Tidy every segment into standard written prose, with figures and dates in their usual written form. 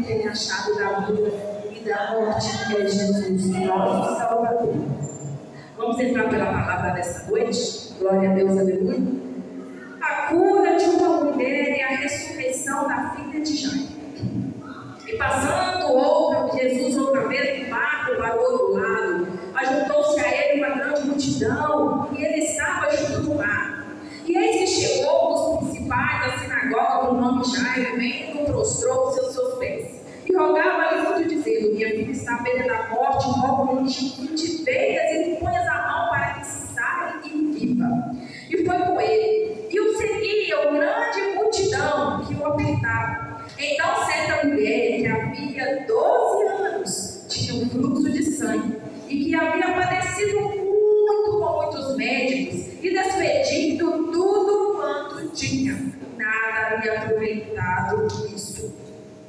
tem a chave da vida e da morte, que é Jesus, nosso Salvador. Vamos entrar pela palavra dessa noite? Glória a Deus, aleluia. A cura de uma mulher e a ressurreição da filha de Jairo. E passando Jesus outra vez do barco para o outro lado, ajuntou-se a ele uma grande multidão, e ele estava junto do mar. E eis que chegou um dos principais da sinagoga, com o nome Jairo, vendo, prostrou-se aos seus pés, e rogava-lhe muito, dizendo: minha filha está à beira da morte, rogo-lhe que te venhas e lhe ponhas a mão para que saia e viva. E foi com ele, e o seguia uma grande multidão que o apertava. Então certa mulher, que havia 12 anos, tinha um fluxo de sangue, e que havia padecido muito com muitos médicos, e despedido tudo quanto tinha, nada havia aproveitado isso,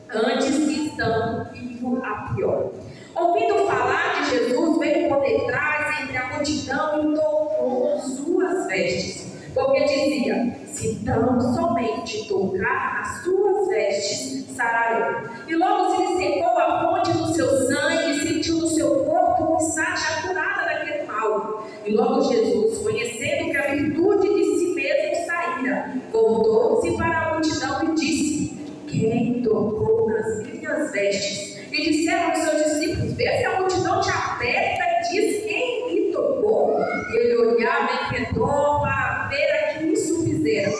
antes que estando indo a pior. Ouvindo falar de Jesus, veio por detrás entre a multidão e tocou suas vestes, porque dizia: se tão somente tocar as suas vestes, sararei. E logo se lhe secou a fonte do seu sangue, e sentiu no seu corpo um estar já curada daquele mal. E logo Jesus, conhecendo que a virtude de si mesmo saíra, voltou-se para a multidão e disse: quem tocou nas minhas vestes? E disseram aos seus discípulos: vê se a multidão te aperta e diz: quem lhe tocou? E ele olhava em redor para ver a que isso fizeram.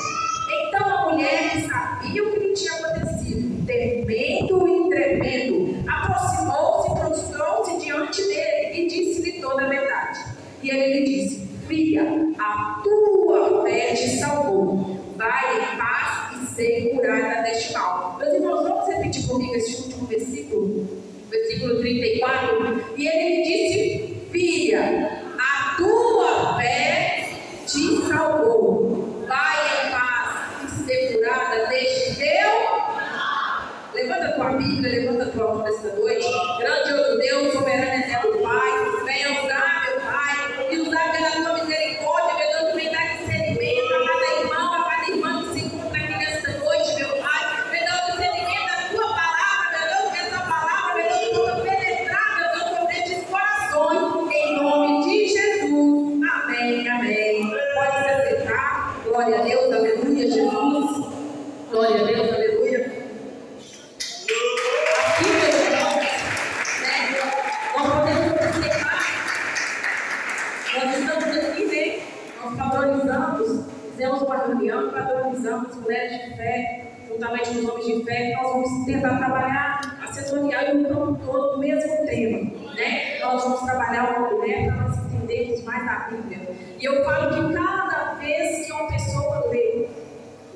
Então a mulher, que sabia o que lhe tinha acontecido, temendo e tremendo, aproximou-se e prostrou-se diante dele e disse-lhe toda a verdade. E ele lhe disse: filha, a tua fé te salvou. Vai em paz e seja curada deste mal. Meus irmãos, vamos repetir comigo esse último versículo, versículo 34. E ele disse: filha, a tua fé te salvou. Vai em paz e seja curada deste teu. Levanta a tua Bíblia, levanta a tua mão nesta noite. Grandioso Deus, soberano eterno Pai, venha usar, meu Pai, e usar pela tua misericórdia, meu Deus, vem dar discernimento a cada irmão que se encontra aqui nesta noite, meu Pai. Vem dar o discernimento da tua palavra, meu Deus, que essa palavra, meu Deus, possa penetrar, meu Deus, sobre estes corações, em nome de Jesus. Amém, amém. Pode se aceitar. Glória a Deus, aleluia, Jesus. Glória a Deus, aleluia. Aqui, meus irmãos, nós podemos observar, nós estamos aqui, né? Nós padronizamos, fizemos uma reunião, padronizamos mulheres de fé, juntamente com os homens de fé, nós vamos tentar trabalhar a setorial e o campo todo no mesmo tema, né? Nós vamos trabalhar uma mulher para nós entendermos mais a Bíblia. E eu falo que cada vez que uma pessoa lê,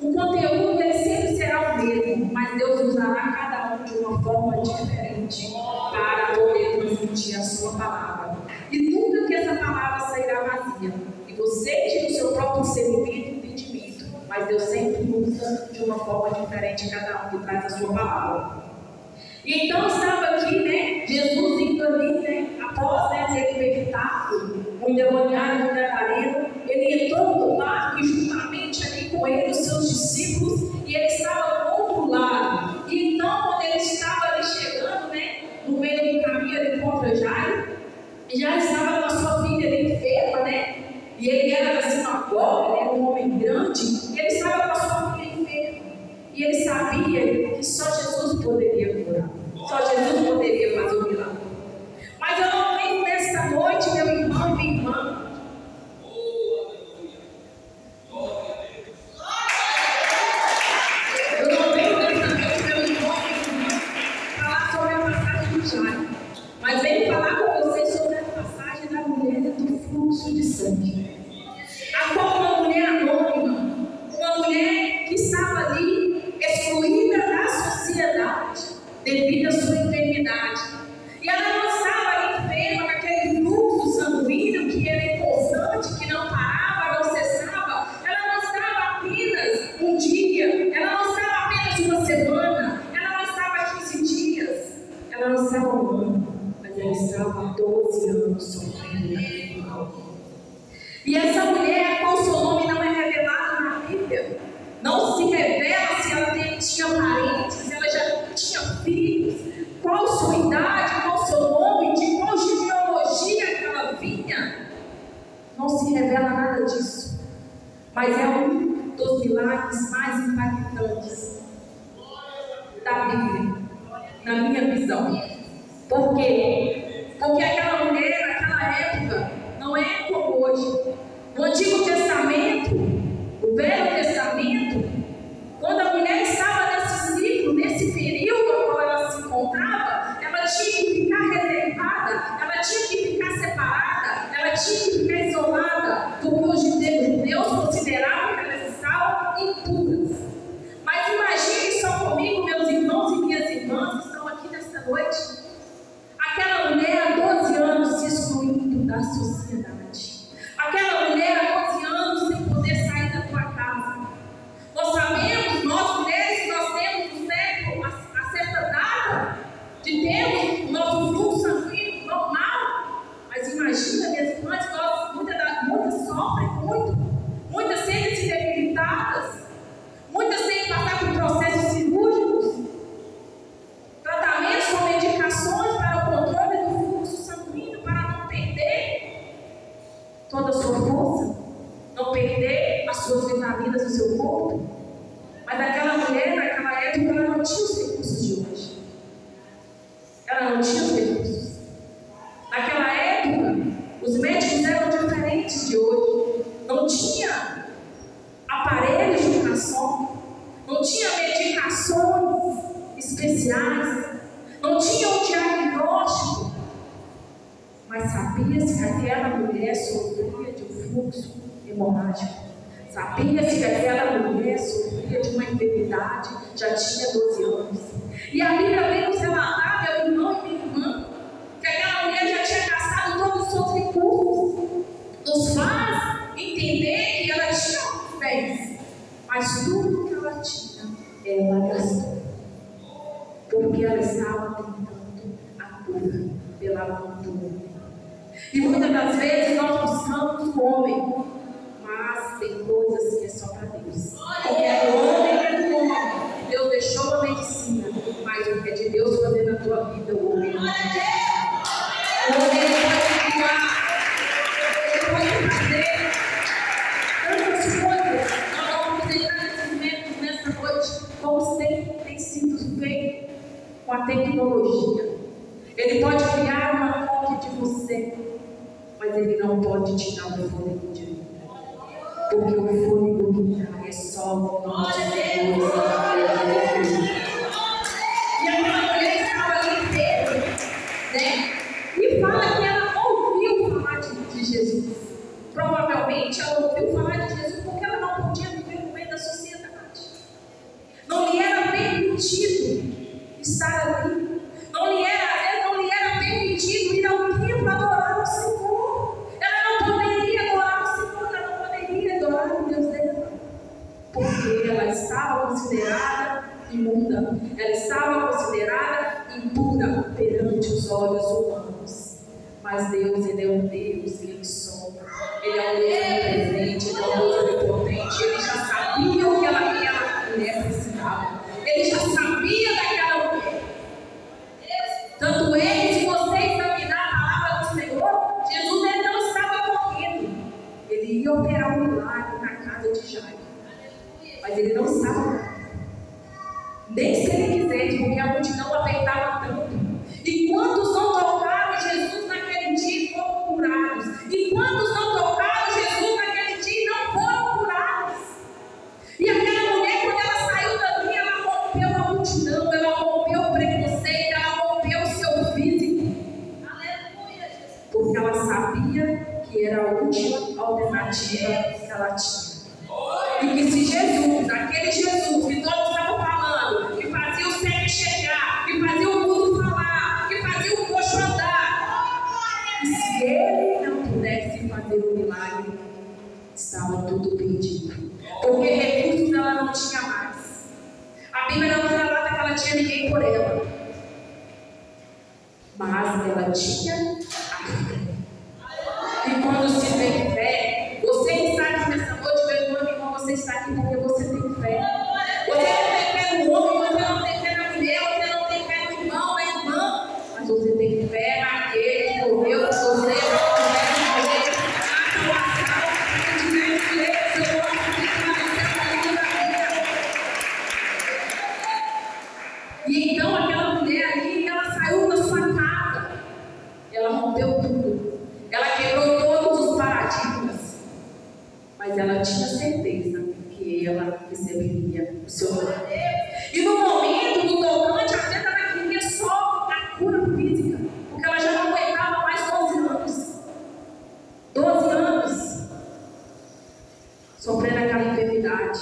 o conteúdo ele sempre será o mesmo, mas Deus usará cada um de uma forma diferente para poder transmitir a sua palavra. E nunca que essa palavra sairá vazia. E você tira o seu próprio discernimento e entendimento, mas Deus sempre usa de uma forma diferente cada um que traz a sua palavra. E então estava aqui, né, Jesus indo ali, né, após, né, ter libertado o endemoniado do Gadareno, ele entrou no barco e juntamente ali com ele os seus discípulos, e ele estava do outro lado. E então, quando ele estava ali chegando, né, no meio do caminho, ele encontra Jairo, e já estava com a sua filha ali enferma, né, e ele era da sinagoga, ele era um homem grande, e ele estava com a sua filha enferma, e ele sabia que só Jesus poderia curar, só Jesus poderia fazer o milagre. Mas eu não venho nesta noite, meu irmão e minha irmã, mas venho falar com vocês sobre a passagem da mulher do fluxo de sangue, a qual uma mulher anônima, uma mulher que estava ali excluída da sociedade devido à sua enfermidade, e ela não estava ali enferma com aquele fluxo sanguíneo que era constante, que não parava, não cessava. Ela não estava apenas um dia, ela não estava apenas uma semana, ela não estava 15 dias, ela não estava um ano, mas ela estava há 12 anos sofrendo daquele mal. E essa mulher, qual seu nome não é revelado na Bíblia, não se revela se ela tinha parentes, se ela já tinha filhos, mas é um dos milagres mais impactantes da Bíblia, na minha visão. Por quê? Porque aquela mulher, naquela época, não é como hoje. No Antigo Testamento, o Velho Testamento, quando a mulher estava nesse ciclo, nesse período no qual ela se encontrava, ela tinha que ficar reservada, ela tinha que ficar separada, ela tinha que ficar isolada, porque os judeus consideravam que elas estavam impuras. Mas imagine só comigo, meus irmãos e minhas irmãs que estão aqui nesta noite, aquela mulher há 12 anos se excluindo da sociedade, aquela mulher há 12 anos sem poder sair da tua casa. Nós sabemos, nós mulheres, nós temos o certo, a certa data de termos o nosso fluxo sanguíneo normal, mas imagina, minhas irmãs, muitas sofrem muito, muitas sentem-se debilitadas, muitas têm que passar por processos cirúrgicos, tratamentos com medicações para o controle do fluxo sanguíneo, para não perder toda a sua força, não perder as suas vitaminas do seu corpo. Mas aquela mulher, naquela época, ela não tinha os recursos de hoje. Ela não tinha os recursos. Naquela época, os médicos eram diferentes de hoje. Não tinha aparelhos de ultrassom, não tinha medicações especiais, não tinha um diagnóstico. Mas sabia-se que aquela mulher sofria de um fluxo hemorrágico. Sabia-se que aquela mulher sofria de uma enfermidade, já tinha 12 anos. E a Bíblia vem nos relatar, meu irmão e minha irmã, que aquela mulher já tinha gastado todos os seus recursos. Nos faz entender que ela tinha bens, mas tudo que ela tinha, ela gastou. Porque ela estava tentando a cura pela mão do homem. E muitas das vezes nós buscamos o homem, mas tem coisas que é só para Deus. Porque é do homem, é do homem. Deus deixou a medicina, mas o que é de Deus fazer na tua vida, o homem não pode. O homem pode criar, ele pode fazer tantas coisas. Nós vamos entrar nesses métodos nessa noite, como tem sido feito com a tecnologia. Ele pode criar uma cópia de você, mas ele não pode tirar o fôlego de vida. Porque o fôlego que dá é só o nome de Deus. E aquela mulher estava ali inteira, né? E fala que ela ouviu falar de Jesus. Provavelmente ela ouviu falar de Jesus porque ela não podia viver no meio da sociedade. Não lhe era permitido estar ali. Não lhe era permitido ir ao templo adorar o Senhor. Ela não poderia adorar o Senhor, ela não poderia adorar o Deus dela. Porque ela estava considerada imunda, ela estava considerada impura perante os olhos humanos. Mas Deus, Ele é um Deus que Ele sonha. Ele é um Deus presente, Ele é um Deus onipotente. Ele já sabia o que aquela mulher precisava. Ele já sabia daquela mulher. Tanto é que, se você examinar a palavra do Senhor, Jesus ele não estava correndo. Ele ia operar um milagre na casa de Jairo. Mas ele não estava correndo. Nem se ele quisesse, porque a multidão apertava tanto. E quantos não tocaram Jesus naquele dia e foram curados? E quantos não tocaram Jesus naquele dia e não foram curados? E aquela mulher, quando ela saiu dali, ela rompeu a multidão, ela rompeu o preconceito, ela rompeu o seu físico. Aleluia, Jesus. Porque ela sabia que era a última alternativa que ela tinha. E que se Jesus, aquele Jesus que todos estavam falando, que fazia o cego enxergar, que fazia o mudo falar, que fazia o coxo andar, e se ele não pudesse fazer o milagre, estava tudo perdido. Porque recursos ela não tinha mais. A Bíblia não relata que ela tinha ninguém por ela, mas ela tinha a fé. E quando se tem fé, você que está aqui nessa noite, meu irmão, meu irmão, você está aqui porque você tem fé. Você não tem fé no homem, você não tem fé na mulher, você não tem fé no irmão, na irmã, mas você tem fé naquele que morreu por você, na mulher que morreu, na salvação, que te deu o seu nome. aquela mulher ali e ela saiu da sua casa. Ela rompeu tudo. Ela quebrou todos os paradigmas. Mas ela tinha certeza que ela receberia o seu nome. E no momento do tocante, às vezes ela queria só a cura física, porque ela já não aguentava mais 12 anos. 12 anos sofrendo aquela enfermidade.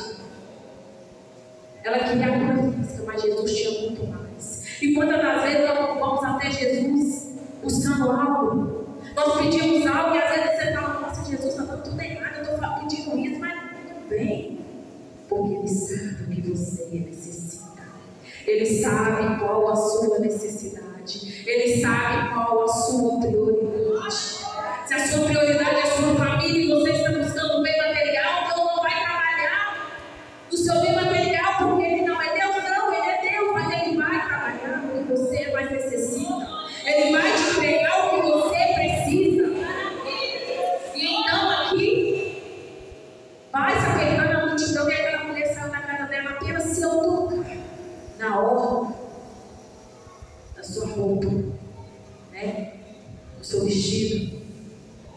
Ela queria a cura física, mas Jesus tinha muito mais. E quantas das vezes nós vamos até Jesus buscando algo? Nós pedimos algo e às vezes você fala: nossa, Jesus, está dando tudo errado, eu estou pedindo isso, mas tudo bem. Porque Ele sabe o que você necessita. Ele sabe qual a sua necessidade. Ele sabe qual a sua prioridade. Se a sua prioridade é a sua família e você está buscando bem material, então não vai trabalhar no seu bem material, porque Ele não é Deus, não, Ele é Deus, mas Ele vai trabalhar no que você mais necessita. Ele vai te entregar o que você precisa. E então aqui vai se apertando a multidão, e aquela mulher saiu da casa dela apenas se eu tocar na orla da sua roupa, né? Do seu vestido.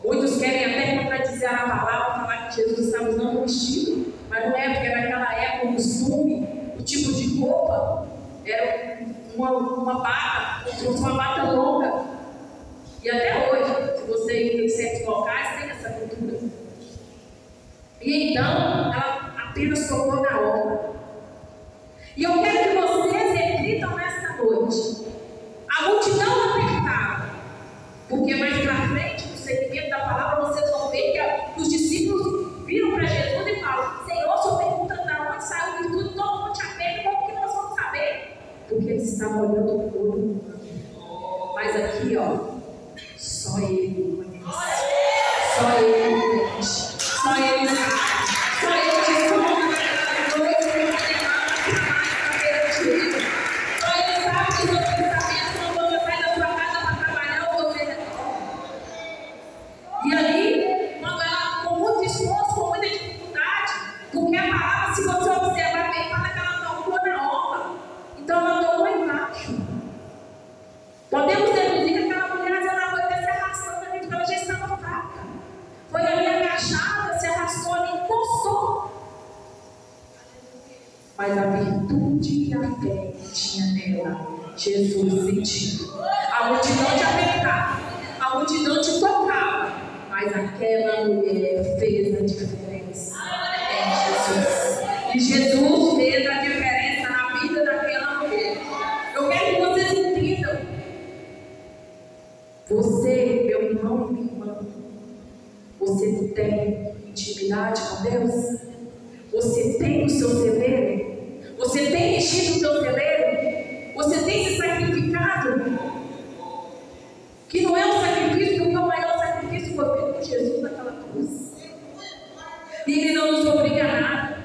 Muitos querem até contradizer a palavra, falar que Jesus estava usando um vestido, mas não é, porque naquela época o costume, o tipo de roupa era uma bata, como se fosse uma bata longa. E até hoje, se você ir em certos locais, tem essa cultura. E então, ela apenas tocou na obra. E eu quero que vocês reflitam nessa noite. A multidão apertava, porque mais pra frente, no segmento da palavra, vocês vão ver que os discípulos viram para Jesus e falam: Senhor, o Senhor pergunta de onde saiu o virtude, todo mundo te aperta, como que nós vamos saber? Porque eles estavam olhando o corpo. Mas aqui, ó, só Ele conhece. Só Ele conhece. Só Ele sabe. Só Ele te sonda naquela noite, Ele vai levar para beira de rio. Só Ele sabe que seus pensamentos não vão sair da sua casa para trabalhar ou você retorna. E ali, quando ela, com muito esforço, com muita dificuldade, porque a palavra, se você observar bem, fala que ela tocou na orla. Então ela tocou embaixo. Podemos deduzir que aquela mulher, ela foi até se arrastando ali, porque ela já estava fraca. Foi ali agachada, se arrastou ali, encostou. Mas a virtude e a fé que tinha nela, Jesus sentiu. A multidão te apertava, a multidão te tocava, mas aquela mulher fez a diferença em Jesus. E Jesus fez a diferença na vida daquela mulher. Eu quero que vocês entendam. Você, meu irmão e minha irmã, você tem intimidade com Deus? Você tem o seu celeiro? Você tem enchido o seu celeiro? Você tem se sacrificado? Que não é um sacrifício, porque o maior sacrifício foi feito por Jesus naquela cruz. E Ele não nos obriga a nada.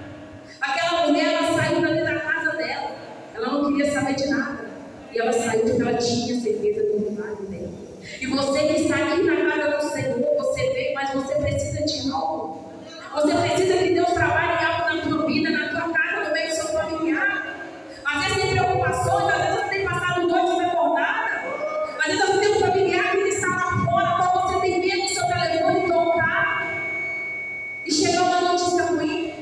Aquela mulher, ela saiu dali da casa dela. Ela não queria saber de nada. E ela saiu porque ela tinha certeza do milagre dela. E você que está aqui na casa do Senhor, você veio, mas você precisa de algo. Você precisa que Deus trabalhe algo na tua vida, na tua casa, no meio do seu familiar. Às vezes tem preocupações, às vezes você tem passado noite desacordada. Às vezes você tem um familiar que está lá fora, qual você tem medo do seu telefone tocar e chegar uma notícia ruim.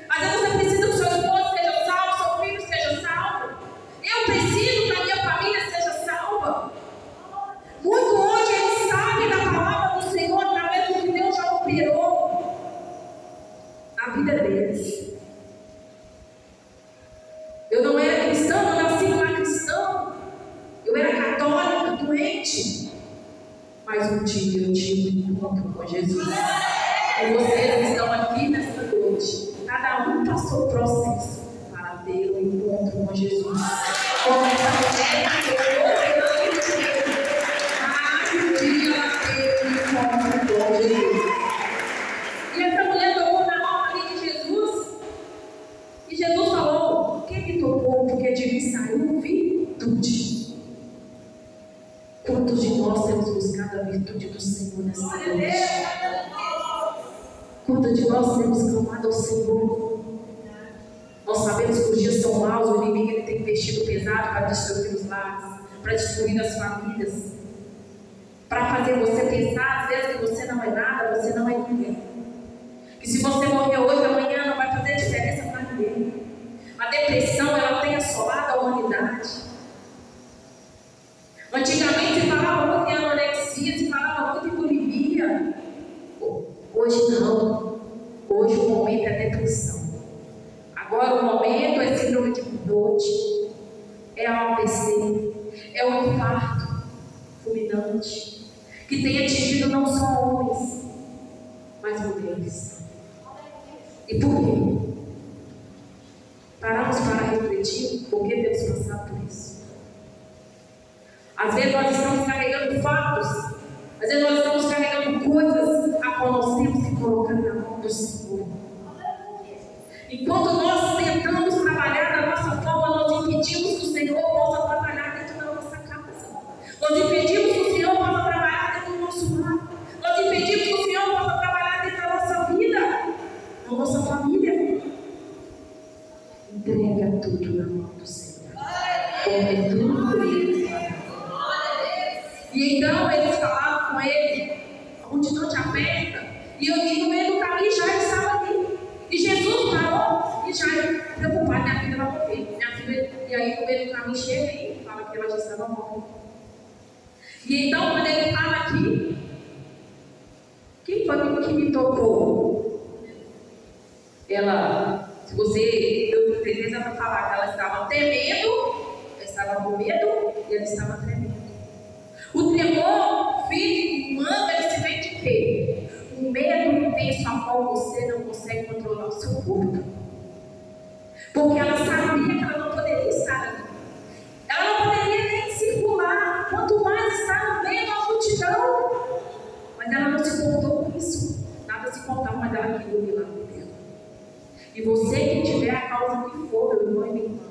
Às vezes você precisa que o seu esposo seja salvo, seu filho seja salvo. Eu preciso que a minha família seja salva. Muito hoje eles sabem da palavra do Senhor através do que Deus já operou na vida deles. Eu não era cristã, não nasci lá cristão. Eu era católica, doente. Mas um dia eu tive um encontro com Jesus. E vocês que estão aqui nessa noite, cada um passou o processo para ter um encontro com Jesus. Como essa mulher e essa mulher tocou na mão ali de Jesus. E Jesus falou: quem me tocou? Porque de mim saiu virtude. Quantos de nós temos buscado a virtude do Senhor nessa noite? Quantos de nós temos clamado ao Senhor? Nós sabemos vezes os dias são maus, o inimigo ele tem investido pesado para destruir os lares, para destruir as famílias, para fazer você pensar às vezes que você não é nada, você não é ninguém. Que se você morrer hoje, amanhã não vai fazer diferença para ninguém. A depressão, ela tem assolado a humanidade. Antigamente se falava muito em anorexia, se falava muito em bulimia. Hoje não. Hoje o momento é depressão. Agora o momento é síndrome de Burnout, é AVC, é o infarto fulminante, que tem atingido não só homens, mas mulheres. E por quê? Paramos para refletir por que temos passado por isso. Às vezes nós estamos carregando fatos, às vezes nós estamos carregando coisas a qual nós temos que colocar na mão do Senhor. Enquanto nós tentamos trabalhar da nossa forma, nós impedimos que o Senhor possa trabalhar dentro da nossa casa. Nós impedimos que o Senhor possa trabalhar dentro do nosso lar. Nós impedimos que o Senhor possa trabalhar dentro da nossa vida, da nossa família. Entrega tudo na mão do Senhor. Porque tudo por Ele. E então eles falavam com Ele, a multidão te aperta, e no meio do caminho já estava ali. E Jesus parou e já preocupado, minha filha vai morrer. Minha filha, e aí no meio do caminho chega e fala que ela já estava morta. E então quando ele fala aqui, quem foi que me tocou? Ela, se você deu certeza para falar que ela estava temendo, ela estava com medo e ela estava tremendo. O tremor físico humano, ele se vem de quê? Um medo intenso a qual você não consegue controlar o seu corpo. Porque ela sabia que ela não poderia estar ali. Ela não poderia nem circular, quanto mais estar no meio da multidão. Mas ela não se contou com isso. Nada se contava, mas ela queria o milagre dela. E você que tiver a causa que for, meu irmão e minha irmã,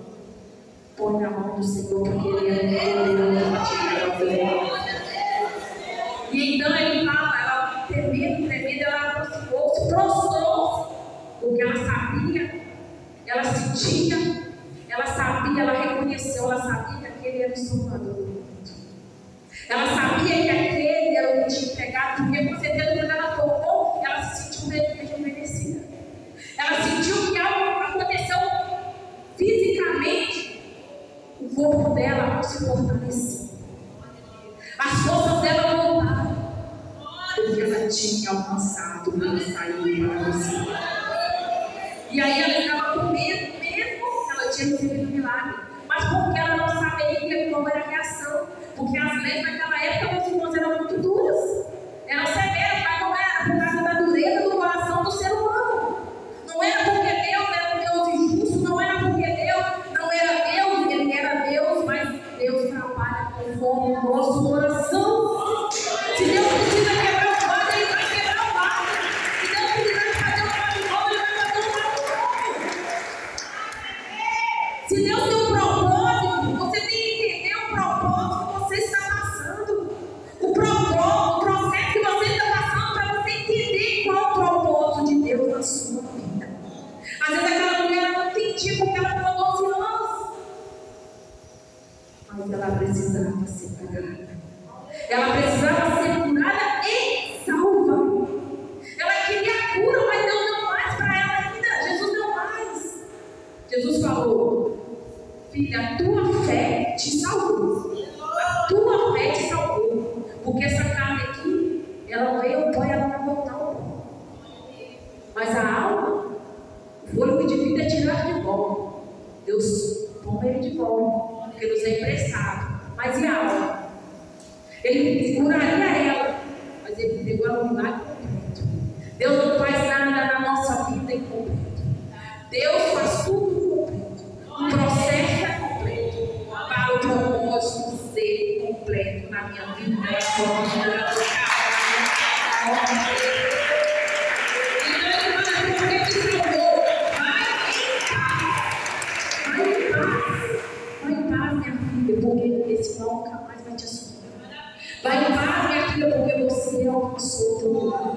põe na mão do Senhor, porque Ele é poderoso para tirar a vida. E então ele fala, ela tremendo, ela aproximou-se, prostrou-se, porque ela sabia, ela sentia, ela sabia, ela reconheceu, ela sabia que aquele era o Salvador do mundo. Ela sabia que aquele era o que tinha pegado, porque com certeza quando ela tocou, ela se sentiu rejuvenescida. Ela sentiu que algo aconteceu fisicamente, o corpo dela se fortaleceu. As forças dela voltaram, porque ela tinha alcançado o que saiu para você. E aí ela estava com medo mesmo, ela tinha recebido um milagre, mas porque ela não saberia qual era a reação, porque as leis naquela época, meus irmãos, eram muito duras, eram severas, mas não era por causa da dureza do coração do ser humano. Não era porque Deus era um Deus injusto, não era porque Deus não era Deus, Ele era Deus, mas Deus trabalha conforme o nosso coração. Se Deus precisa quebrar o vaso, Ele vai quebrar o vaso. Se Deus precisar fazer um vaso novo, Ele vai fazer um vaso novo. Se Deus tem um propósito, você tem que entender o propósito que você está passando. O processo que você está passando para você entender qual é o propósito de Deus na sua vida. Às vezes aquela mulher ela não entendia porque ela ficou 12 anos. Mas ela precisava ser curada. Ela precisava ser curada e salva. Ela queria a cura, mas Deus deu mais para ela ainda. Jesus deu mais. Jesus falou: filha, a tua fé te salvou. A tua fé te salvou. Porque essa carne aqui, ela veio ao pó e ela vai voltar ao pó. Mas a alma, o fôlego de vida é tirado de volta. Deus põe ele de volta, porque nos é emprestado. Mas e a alma? Ele curaria ela, mas Ele entregou ela um milagre completo. Deus não faz nada na nossa vida incompleto. Deus faz tudo completo. O processo é completo para o propósito ser completo na minha vida, na sua vida. Porque esse mal nunca mais vai te assumir. Vai em paz, minha filha, porque você alcançou o teu lugar.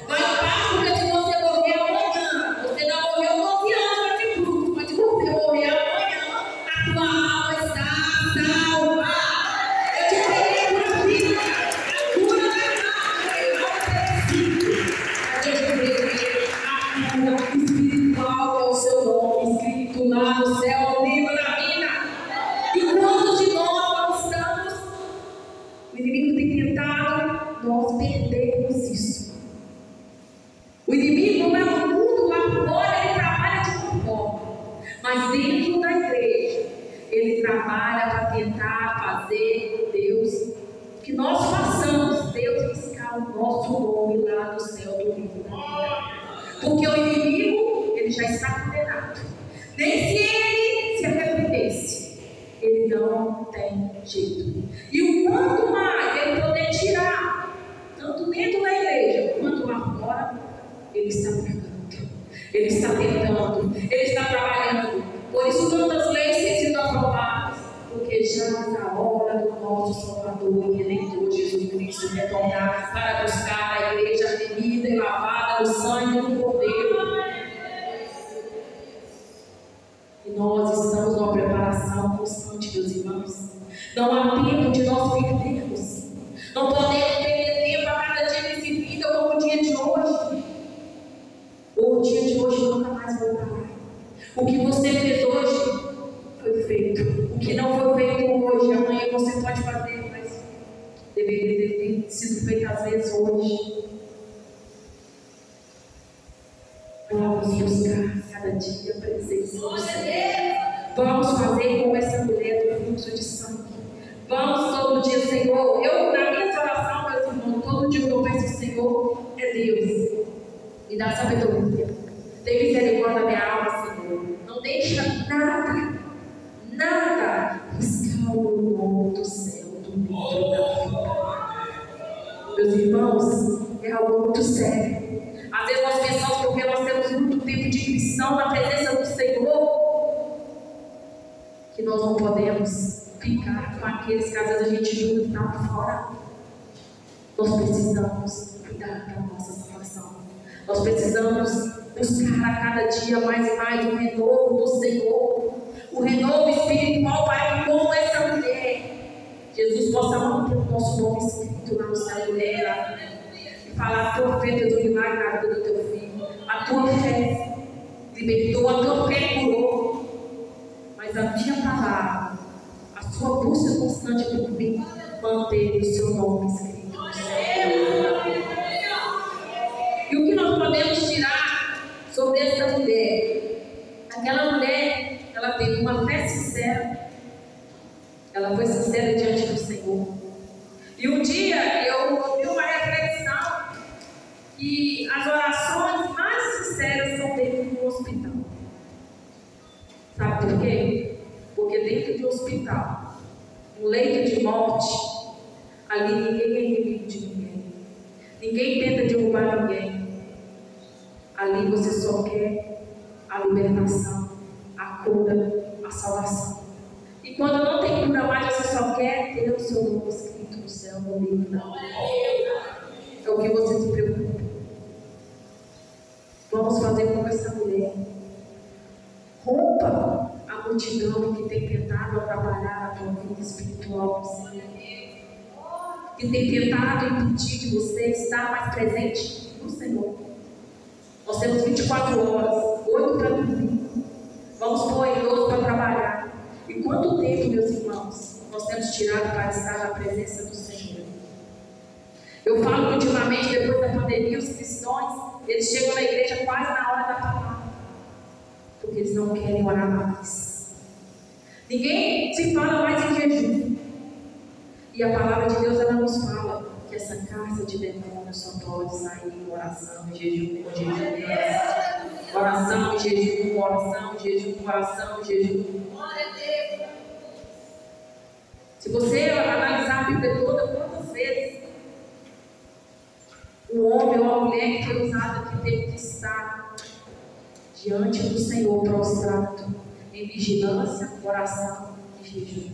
Vai em paz, porque se você morrer amanhã, você não morreu 12 anos para ter fruto, mas se você morrer fazer Deus, que nós façamos Deus riscar o nosso nome lá no céu do livro da vida. Porque o inimigo, ele já está condenado. Nem se ele se arrependesse, ele não tem jeito. E o quanto mais ele poder tirar, tanto dentro da igreja quanto lá fora, ele está pregando, ele está tentando, ele está trabalhando. Por isso tantas leis têm sido aprovadas, porque já na hora do nosso Salvador e Redentor Jesus Cristo retornar para buscar a igreja remida e lavada no sangue do Cordeiro. E nós estamos numa preparação constante, meus irmãos. Não há tempo de nós perdermos. Não podemos perder tempo a cada dia desse vida como o dia de hoje. Ou o dia de hoje nunca mais voltará. O que você fez hoje foi feito. O que não foi feito hoje, amanhã você pode fazer, mas deveria ter sido feito às vezes hoje. Vamos buscar cada dia a presença do Senhor. Vamos fazer como essa mulher do fluxo de sangue. Vamos todo dia, Senhor. Eu, na minha oração, meus irmãos, todo dia eu peço ao Senhor, é Deus. Me dá sabedoria. Tem misericórdia da minha alma, Senhor. Não deixa nada riscar o nome do céu, do livro da vida. Meus irmãos, é algo muito sério. Às vezes nós pensamos, porque nós temos muito tempo de missão na presença do Senhor, que nós não podemos ficar com aqueles que às vezes a gente julga que estão fora. Nós precisamos cuidar da nossa salvação. Nós precisamos buscar a cada dia mais e mais o renovo do Senhor, o renovo espiritual, para que, como essa mulher, Jesus possa manter o nosso nome escrito lá no céu do mulher. Falar: a tua fé fez um milagre na vida do teu filho, a tua fé libertou, a tua fé curou. Mas a minha palavra, a sua busca constante por mim, manteve o seu nome escrito no céu. E o que nós podemos tirar sobre essa mulher? Aquela mulher, ela teve uma fé sincera, ela foi sincera diante do Senhor. E um dia eu ouvi uma reflexão que as orações mais sinceras são dentro do hospital. Sabe por quê? Porque dentro do hospital, no leito de morte, ali ninguém é inimigo de ninguém. Ninguém tenta derrubar ninguém. Ali você só quer a libertação, a cura, a salvação. E quando não tem cura mais, você só quer ter o seu nome escrito no céu, no livro da vida. É o que você se preocupa. Vamos fazer como essa mulher. Rompa a multidão que tem tentado atrapalhar a tua vida espiritual, Senhor. Que tem tentado impedir de você estar mais presente no Senhor. Nós temos 24 horas, 8 para dormir. Vamos pôr em 12 para trabalhar. E quanto tempo, meus irmãos, nós temos tirado para estar na presença do Senhor? Eu falo que ultimamente, depois da pandemia, os cristãos, eles chegam na igreja quase na hora da palavra, porque eles não querem orar mais. Ninguém se fala mais em jejum. E a palavra de Deus, ela nos fala que essa casa de demônios só pode sair em oração, em jejum, oração, em jejum, oração, em jejum, oração, em jejum. Se você analisar a Bíblia toda, quantas vezes o homem ou a mulher que foi usada, que teve que estar diante do Senhor prostrado, em vigilância, oração e jejum.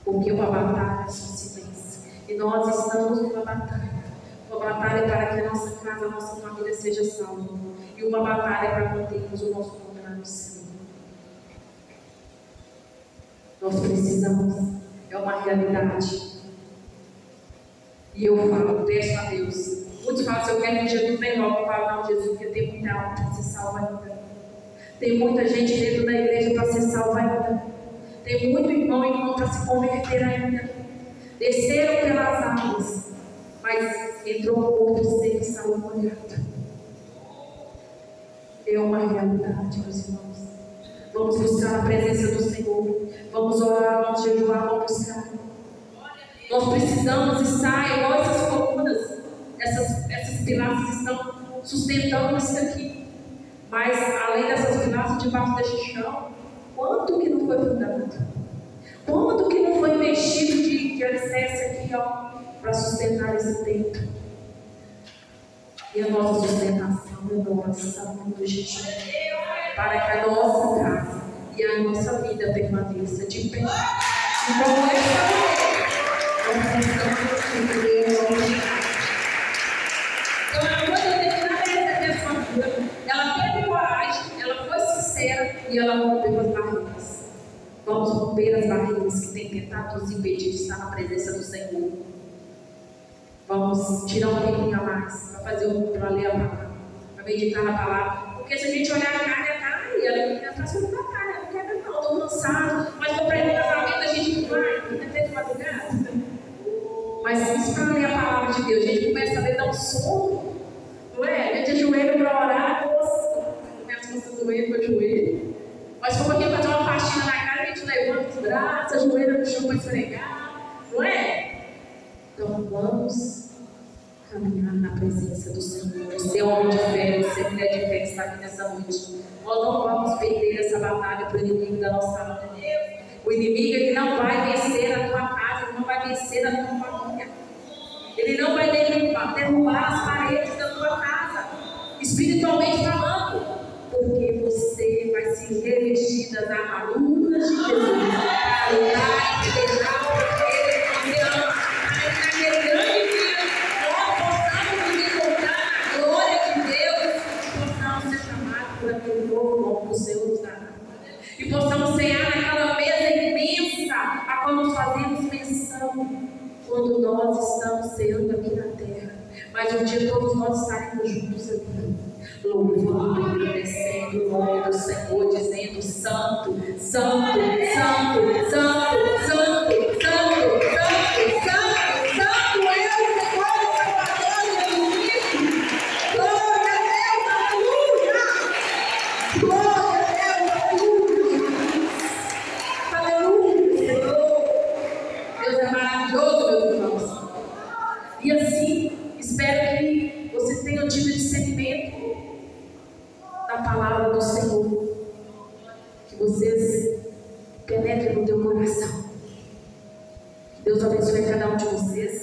Porque uma batalha só se vence. E nós estamos numa batalha. Uma batalha para que a nossa casa, a nossa família seja salva. E uma batalha para mantermos o nosso nome lá no céu. Nós precisamos. É uma realidade. E eu falo, peço a Deus. Muitos falam, se eu quero que Jesus venha logo, eu falo, não, Jesus, porque tem muita alma para ser salva ainda. Tem muita gente dentro da igreja para ser salva ainda. Tem muito irmão e irmã para se converter ainda. Desceram pelas águas, mas entrou um corpo seco e saiu molhado. É uma realidade, meus irmãos. Vamos buscar a presença do Senhor. Vamos orar, vamos jejuar, vamos buscar. Nós precisamos estar igual essas colunas, essas pilastras estão sustentando isso aqui. Mas além dessas pilastras debaixo deste chão, quanto que não foi fundado? Quanto que não foi investido de alicerce aqui, ó, para sustentar esse templo? E a nossa sustentação é oração do jejum, para que a nossa casa e a nossa vida permaneça de pé. Então, quando eu terminar essa pessoa, ela teve coragem, ela foi sincera e ela rompeu as barreiras. Vamos romper as barreiras que têm tentado nos impedir de estar na presença do Senhor. Vamos tirar um tempinho a mais para ler a palavra, para meditar na palavra. Porque se a gente olhar a carne, ela está sobre a carne, não quer não, estou cansado, mas vou para ir no casamento, a gente vai, até de madrugada. Mas isso para ler a palavra de Deus, a gente começa a ler, dá um sono, não é? A gente ajoelha para orar, nossa, começa a doer para o joelho. Mas como aqui fazer uma faxina na cara, a gente levanta os braços, ajoelha no chão para esfregar, não é? Então vamos caminhar na presença do Senhor. Você é homem de fé, você é mulher de fé que está aqui nessa noite. Nós não vamos perder essa batalha para o inimigo da nossa alma. O inimigo ele não vai vencer a tua casa, ele não vai vencer a tua família. Ele não vai derrubar as paredes da tua casa, espiritualmente falando, porque você vai se revestir das armaduras de Jesus para lutar e pelejar por ele que você ama. Para que naquele grande dia nós possamos nos encontrar na glória de Deus e possamos ser chamados por aquele novo nome que o Senhor nos dará. E possamos cear naquela mesa imensa a qual nos fazemos menção quando nós estamos ceando aqui na terra. Mas um dia todos nós estaremos juntos ali, louvando, agradecendo o nome do Senhor, dizendo: Santo, Santo, Santo, Santo, Santo, Santo, Santo, Santo, Santo é o Senhor, o Salvador Jesus Cristo. Glória a Deus, aleluia! Glória a Deus, aleluia! Aleluia, Senhor! Deus é maravilhoso, meus irmãos. E assim, espero que vocês tenham tido discernimento da palavra do Senhor, que vocês penetrem no teu coração. Deus abençoe cada um de vocês.